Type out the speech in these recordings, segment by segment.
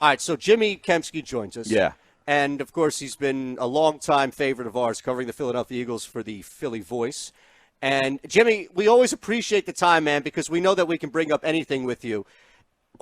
All right, so Jimmy Kempski joins us. Yeah. And, of course, he's been a longtime favorite of ours covering the Philadelphia Eagles for the Philly Voice. And, Jimmy, we always appreciate the time, man, because we know that we can bring up anything with you.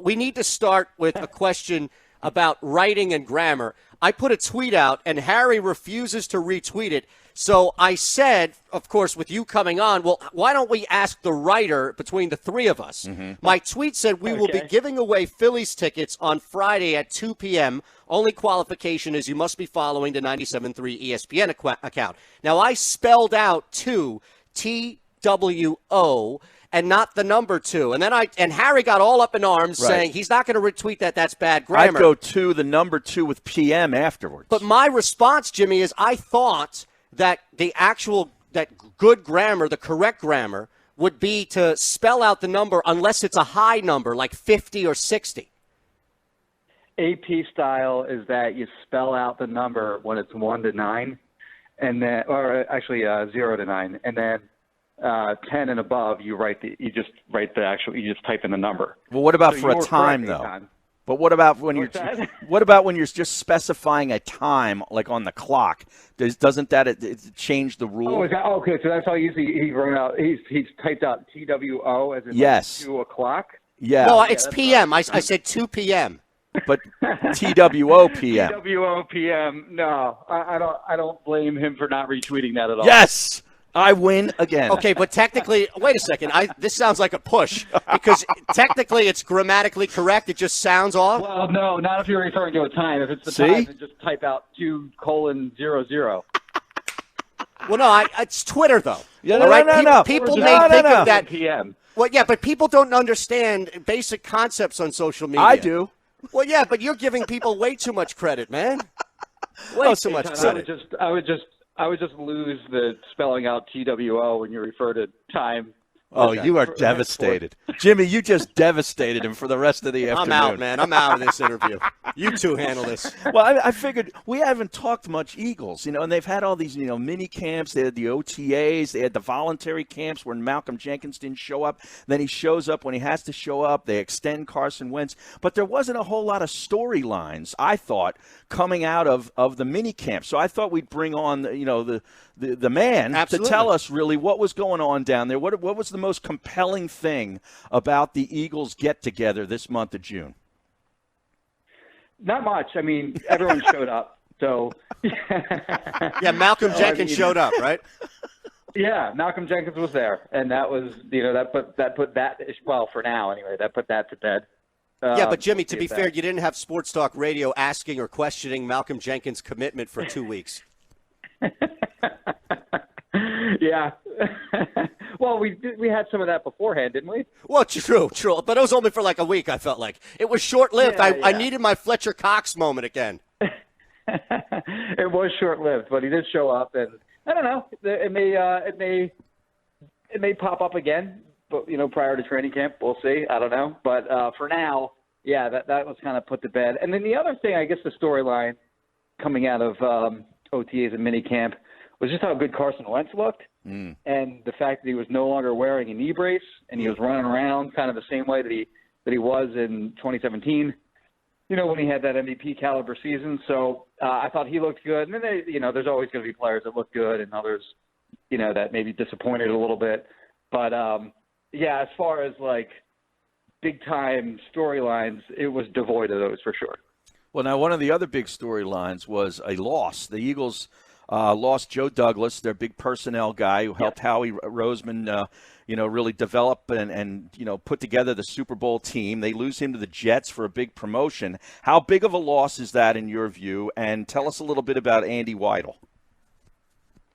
We need to start with a question about writing and grammar. I put a tweet out, and Harry refuses to retweet it. So I said, of course, with you coming on, well, why don't we ask the writer between the three of us? Mm-hmm. My tweet said we will be giving away Phillies tickets on Friday at 2 p.m. Only qualification is you must be following the 97.3 ESPN account. Now, I spelled out two, TWO, and not the number 2. And then Harry got all up in arms saying he's not going to retweet that. That's bad grammar. I'd go to the number 2 with PM afterwards. But my response, Jimmy, is I thought that that good grammar, the correct grammar, would be to spell out the number unless it's a high number like 50 or 60. AP style is that you spell out the number when it's 1 to 9, and then, or actually 0 to 9, and then 10 and above, you just type in the number. Well, what about for a time though? But what about when you're just specifying a time, like on the clock? Doesn't that change the rule? Oh, okay. So that's how he wrote out. He's typed out TWO as in yes. 2 o'clock. Yeah. No, it's PM. I said 2 p.m. But TWO PM. TWO PM. No, I don't blame him for not retweeting that at all. Yes. I win again. Okay, but technically, wait a second. This sounds like a push because technically it's grammatically correct. It just sounds off. Well, no, not if you're referring to a time. If it's the time, then just type out 2:00. Well, no, it's Twitter though. Yeah, no. People may think of that. PM. Well, yeah, but people don't understand basic concepts on social media. I do. Well, yeah, but you're giving people way too much credit, man. Way too much credit. I would just lose the spelling out TWO when you refer to time. Oh, you are devastated. Jimmy, you just devastated him for the rest of the afternoon. I'm out, man. I'm out of this interview. You two handle this. Well, I figured we haven't talked much Eagles, and they've had all these, mini camps. They had the OTAs. They had the voluntary camps where Malcolm Jenkins didn't show up. Then he shows up when he has to show up. They extend Carson Wentz. But there wasn't a whole lot of storylines, I thought, coming out of the mini camp. So I thought we'd bring on, the man Absolutely. to tell us really what was going on down there. What was the most compelling thing about the Eagles get-together this month of June? Not much. I mean, everyone showed up. So yeah, Malcolm Jenkins showed up, right? Yeah, Malcolm Jenkins was there, and that was that put that well for now anyway. That put that to bed. Yeah, but Jimmy, to be fair, you didn't have Sports Talk Radio asking or questioning Malcolm Jenkins' commitment for 2 weeks. Yeah. Well, we had some of that beforehand, didn't we? Well, true. But it was only for like a week, I felt like. It was short-lived. Yeah. I needed my Fletcher Cox moment again. It was short-lived, but he did show up, and I don't know. It may pop up again, but prior to training camp, we'll see. I don't know, but for now, yeah, that was kind of put to bed. And then the other thing, I guess, the storyline coming out of OTAs and minicamp was just how good Carson Wentz looked, and the fact that he was no longer wearing a knee brace and he was running around kind of the same way that he was in 2017. When he had that MVP caliber season. So I thought he looked good. And then there's always going to be players that look good and others, that maybe disappointed a little bit. But yeah, as far as like big time storylines, it was devoid of those for sure. Well, now one of the other big storylines was a loss. The Eagles lost Joe Douglas, their big personnel guy who helped Howie Roseman, really develop and put together the Super Bowl team. They lose him to the Jets for a big promotion. How big of a loss is that in your view? And tell us a little bit about Andy Weidel.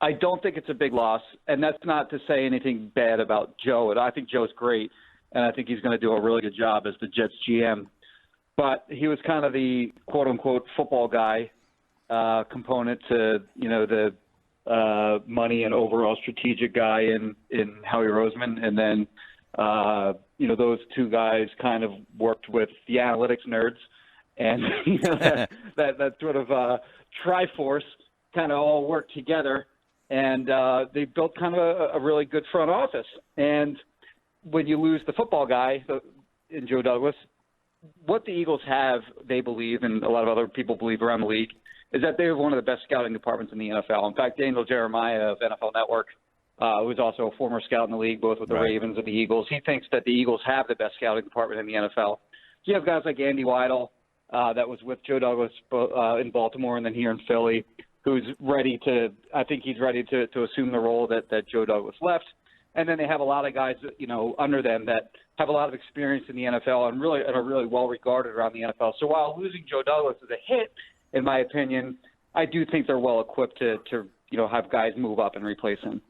I don't think it's a big loss, and that's not to say anything bad about Joe. I think Joe's great, and I think he's going to do a really good job as the Jets GM. But he was kind of the quote-unquote football guy component to, the money and overall strategic guy in Howie Roseman. And then, those two guys kind of worked with the analytics nerds. And that sort of Triforce kind of all worked together. And they built kind of a really good front office. And when you lose the football guy in Joe Douglas, what the Eagles have, they believe, and a lot of other people believe around the league, is that they have one of the best scouting departments in the NFL. In fact, Daniel Jeremiah of NFL Network, who is also a former scout in the league, both with the Ravens and the Eagles, he thinks that the Eagles have the best scouting department in the NFL. So you have guys like Andy Weidel, that was with Joe Douglas in Baltimore and then here in Philly, who's ready to – I think he's ready to assume the role that Joe Douglas left. And then they have a lot of guys, under them that have a lot of experience in the NFL and are really well regarded around the NFL. So while losing Joe Douglas is a hit, in my opinion, I do think they're well equipped to have guys move up and replace him.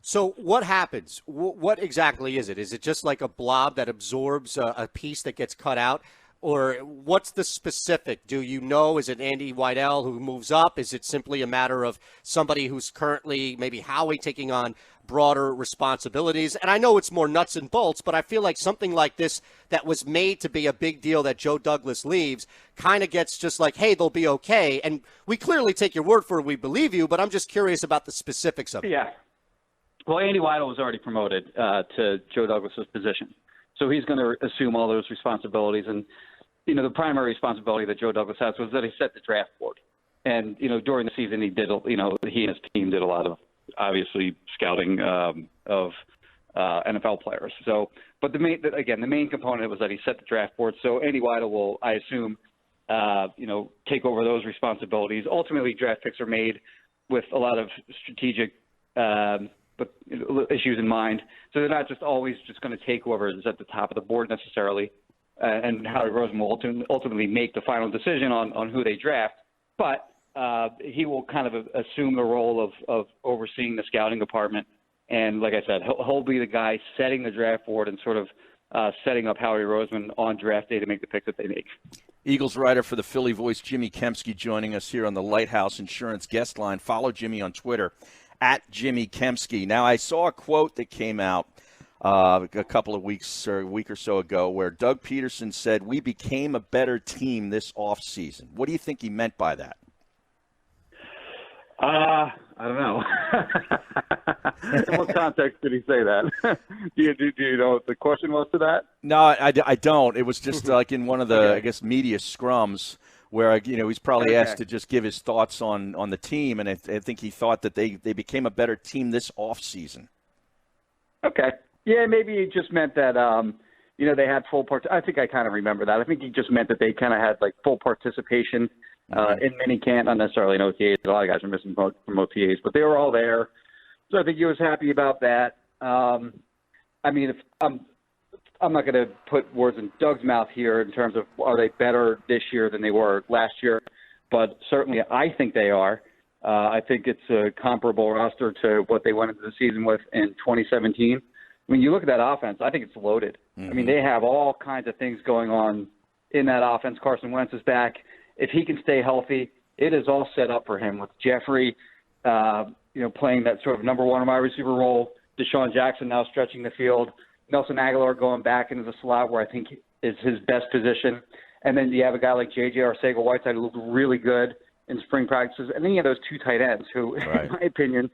So what happens? What exactly is it? Is it just like a blob that absorbs a piece that gets cut out? Or what's the specific? Do you know? Is it Andy Weidel who moves up? Is it simply a matter of somebody who's currently maybe Howie taking on broader responsibilities? And I know it's more nuts and bolts, but I feel like something like this that was made to be a big deal that Joe Douglas leaves kind of gets just like, hey, they'll be okay. And we clearly take your word for it. We believe you, but I'm just curious about the specifics of it. Yeah. Well, Andy Weidel was already promoted to Joe Douglas's position. So he's going to assume all those responsibilities. And, the primary responsibility that Joe Douglas has was that he set the draft board. And, during the season he did, he and his team did a lot of, obviously, scouting of NFL players. So, but the main component was that he set the draft board. So Andy Weidel will, I assume, take over those responsibilities. Ultimately, draft picks are made with a lot of strategic issues in mind. So they're not just always just going to take whoever is at the top of the board necessarily. And Howie Roseman will ultimately make the final decision on who they draft. But he will kind of assume the role of overseeing the scouting department. And like I said, he'll be the guy setting the draft board and sort of setting up Howie Roseman on draft day to make the picks that they make. Eagles writer for the Philly Voice, Jimmy Kempski, joining us here on the Lighthouse Insurance guest line. Follow Jimmy on Twitter, @Jimmy Kempski. Now, I saw a quote that came out a couple of weeks or a week or so ago where Doug Peterson said, "We became a better team this offseason." What do you think he meant by that? I don't know. In what context did he say that? do you know what the question was to that? No, I don't. It was just like in one of the, I guess, media scrums where, he's probably asked to just give his thoughts on the team, and I think he thought that they became a better team this offseason. Okay. Yeah, maybe he just meant that, they had full I think I kind of remember that. I think he just meant that they kind of had, full participation in minicamp, not necessarily in OTAs. A lot of guys are missing from OTAs, but they were all there. So I think he was happy about that. I'm not going to put words in Doug's mouth here in terms of are they better this year than they were last year, but certainly I think they are. I think it's a comparable roster to what they went into the season with in 2017. When you look at that offense, I think it's loaded. Mm-hmm. They have all kinds of things going on in that offense. Carson Wentz is back. If he can stay healthy, it is all set up for him with Jeffrey, playing that sort of number one wide receiver role. Deshaun Jackson now stretching the field. Nelson Aguilar going back into the slot where I think is his best position. And then you have a guy like J.J. Arcega-Whiteside who looked really good in spring practices. And then you have those two tight ends who, right, in my opinion,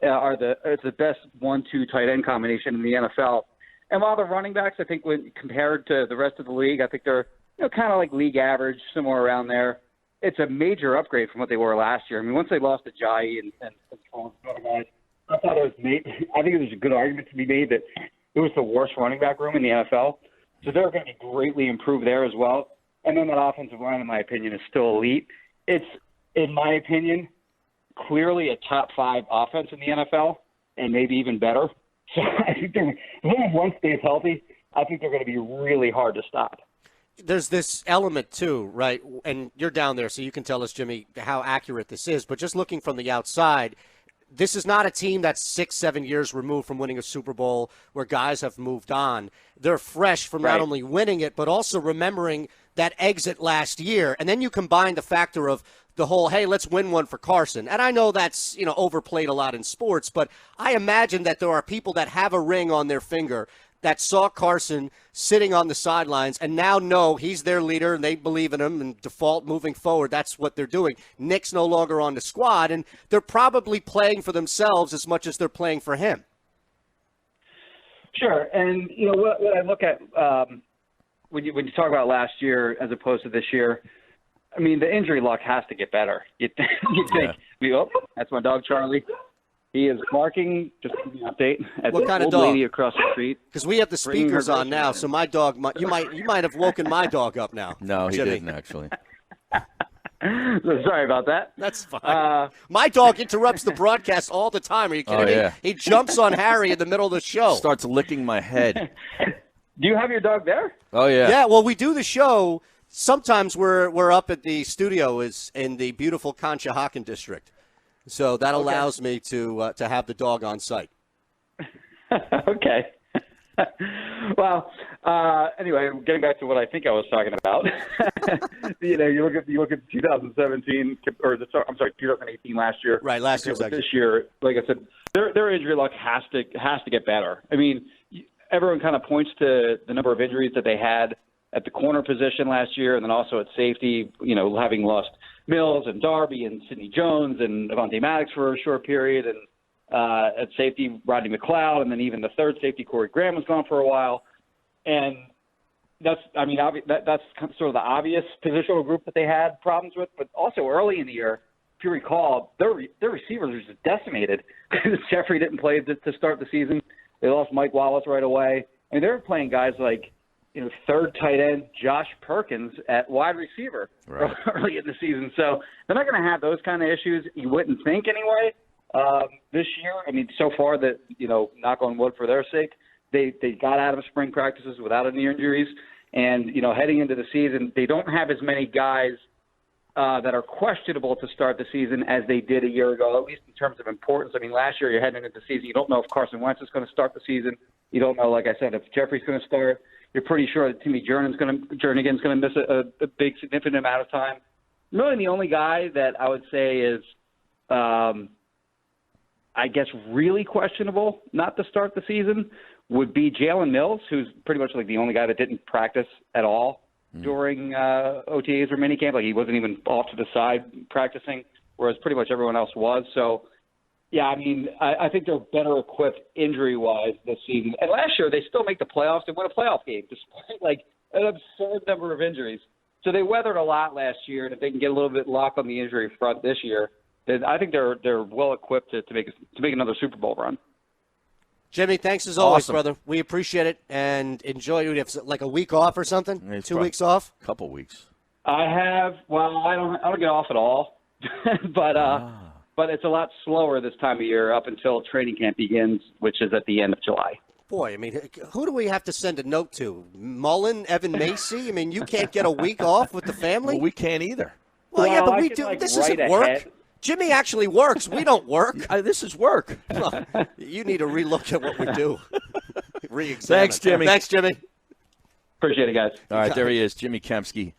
are the best 1-2 tight end combination in the NFL. And while the running backs, I think when compared to the rest of the league, I think they're kind of like league average, somewhere around there. It's a major upgrade from what they were last year. Once they lost to Jai and guys, I thought it was I think there's a good argument to be made that it was the worst running back room in the NFL. So they're going to be greatly improved there as well. And then that offensive line, in my opinion, is still elite. It's, in my opinion, clearly a top 5 offense in the NFL, and maybe even better. So I think once stays healthy, I think they're going to be really hard to stop. There's this element, too, right? And you're down there, so you can tell us, Jimmy, how accurate this is. But just looking from the outside, this is not a team that's 6-7 years removed from winning a Super Bowl where guys have moved on. They're fresh from not only winning it, but also remembering that exit last year. And then you combine the factor of the whole, hey, let's win one for Carson. And I know that's, overplayed a lot in sports, but I imagine that there are people that have a ring on their finger that saw Carson sitting on the sidelines and now know he's their leader and they believe in him and default moving forward. That's what they're doing. Nick's no longer on the squad, and they're probably playing for themselves as much as they're playing for him. Sure. And, what I look at when you talk about last year as opposed to this year, I mean, the injury luck has to get better. You think, oh, that's my dog Charlie. He is barking. Just give me an update. At What the kind of old dog? lady across the street. Because we have the speakers on now, so my dog, you might have woken my dog up now. No, he Jimmy. didn't actually. So sorry about that. That's fine. My dog interrupts the broadcast all the time. Are you kidding me? Yeah. He jumps on Harry in the middle of the show. Starts licking my head. Do you have your dog there? Oh, yeah. Yeah, well, we do the show. Sometimes we're up at the studio is in the beautiful Conshohocken district. So that allows me to have the dog on site. Okay. Well, anyway, getting back to what I think I was talking about. You look at 2017 or 2018 last year. Right, last year. This year, like I said, their injury luck has to get better. I mean, everyone kind of points to the number of injuries that they had at the corner position last year, and then also at safety. Having lost Mills and Darby and Sidney Jones and Avonte Maddox for a short period, and at safety, Rodney McLeod, and then even the third safety, Corey Graham, was gone for a while. And that's sort of the obvious positional group that they had problems with. But also early in the year, if you recall, their receivers were just decimated. Jeffrey didn't play to start the season. They lost Mike Wallace right away. I mean, they were playing guys like, third tight end Josh Perkins at wide receiver early in the season. So they're not going to have those kind of issues, you wouldn't think anyway. This year, I mean, so far that, knock on wood for their sake, they got out of spring practices without any injuries. And, heading into the season, they don't have as many guys that are questionable to start the season as they did a year ago, at least in terms of importance. I mean, last year you're heading into the season. You don't know if Carson Wentz is going to start the season. You don't know, like I said, if Jeffrey's going to start. You're pretty sure that Timmy Jernigan's going to miss a big, significant amount of time. Really the only guy that I would say is I guess really questionable not to start the season would be Jalen Mills, who's pretty much like the only guy that didn't practice at all during OTAs or minicamp. Like he wasn't even off to the side practicing, whereas pretty much everyone else was. So, yeah, I mean, I think they're better equipped injury-wise this season. And last year they still make the playoffs. They won a playoff game despite like an absurd number of injuries. So they weathered a lot last year, and if they can get a little bit locked on the injury front this year, then I think they're well equipped to make another Super Bowl run. Jimmy, thanks as always, Awesome. brother. We appreciate it and enjoy. You have like a week off or something? It's 2 weeks off? A couple weeks. I have. Well, I don't get off at all, but it's a lot slower this time of year up until training camp begins, which is at the end of July. Boy, I mean, who do we have to send a note to? Mullen, Evan Macy? I mean, you can't get a week off with the family? Well, we can't either. Well, yeah, but I we can, do. like, This write isn't work. ahead. Jimmy actually works. We don't work. This is work. You need to relook at what we do. Re-examine. Thanks, Jimmy. Thanks, Jimmy. Appreciate it, guys. All right, there he is, Jimmy Kempski.